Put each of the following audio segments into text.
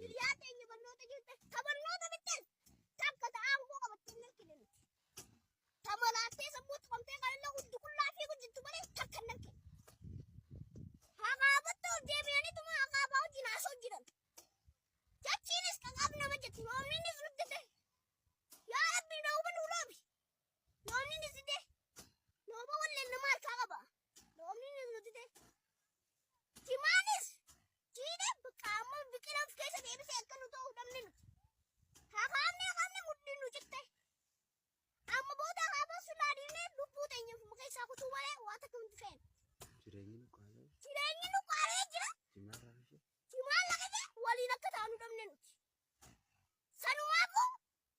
Hiriyaa teenya barnoota jirte ka barnoota bittes takka ta'aan koo qabattee narkine nuti. Tamalaattee sammuu tuqamtee qalilla hundi qullaa fi hojjettu malee takka narkine. Haqaabattuu deebi'aniituma haqaabaa wajjin haasoo jiran. Jachiinis qaqaab nama jetti yoomninis nutti ta'e. Yaa Rabbi nooba nuu loobi. Yoomninis ide. Nooba walleen nama harkaa qaba. Yoomninis nutti ta'e. Jimaanis jiidhee qaama biqilaaf keessa deebisee akka nu ta'uu dhabne nuti. Haqaamne mudhiin nu citte. Amma booda haqaabaa sulaadhiinee lubbuu teenyaaf muka isaa kutuu malee waa takka hundi fe'en. Jireenyi nu qaalee jira. Jimaan laqate waliin akka taanu dhabne nuti. Sanumaafuu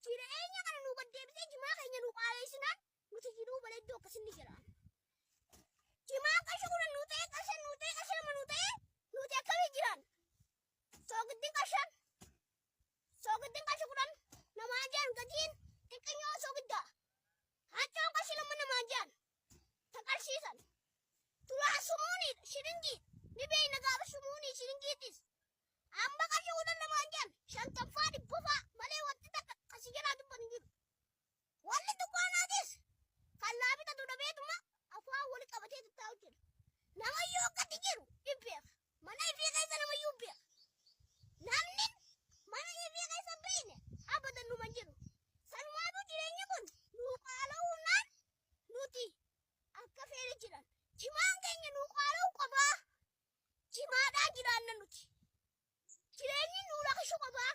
jireenya kana nu gaddeebisee jimaa keenya nu qaaleessinaan nuti jiruu balee iddoo akkasinni jiraan. Jimaa qarshii kudhan nu ta'e qarshii nu ta'e qarshii lama nu ta'e nuti akkamii jiraan. Soogiddiin qarshii kudhan namaa jaan gatiin xiqqeenya soogiddaa. Haachaan qarshii lama namaa jaan ta qarshiisan. Turaa sumuunii shiringii ni beeyna gaafa sumuunii shiringiitis. Amma qarshii kudhan namaa jaan shantaffaa dhibbafaa malee wanti takka qasii jalaa dubban hin jiru. Wanni dukkaanaatis kan laabitatu dhabeetuma afaan wali qabatee tattaa'u jira. Namayyuu akkatti jiru dhibbeef mana ifii keessa namayyuu beeka. Namni mana ifii keessa beekne abadan numa jiru. Sanumaafuu jireenyi kun nuu qaala'uunaan nuti akka feene jiran. Jimaan keenya nuu qaala'uu qabaa. Jimaadhaan jiraanna nuti. Jireenyi nuu lakkisuu qabaa.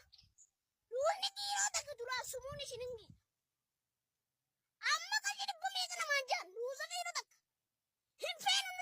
Nuunni dhiirota duraa sumuun ishiningi. Amma qarshii dhibba meeqa namaan jaan nuusa dhiirota akka. Hin feenu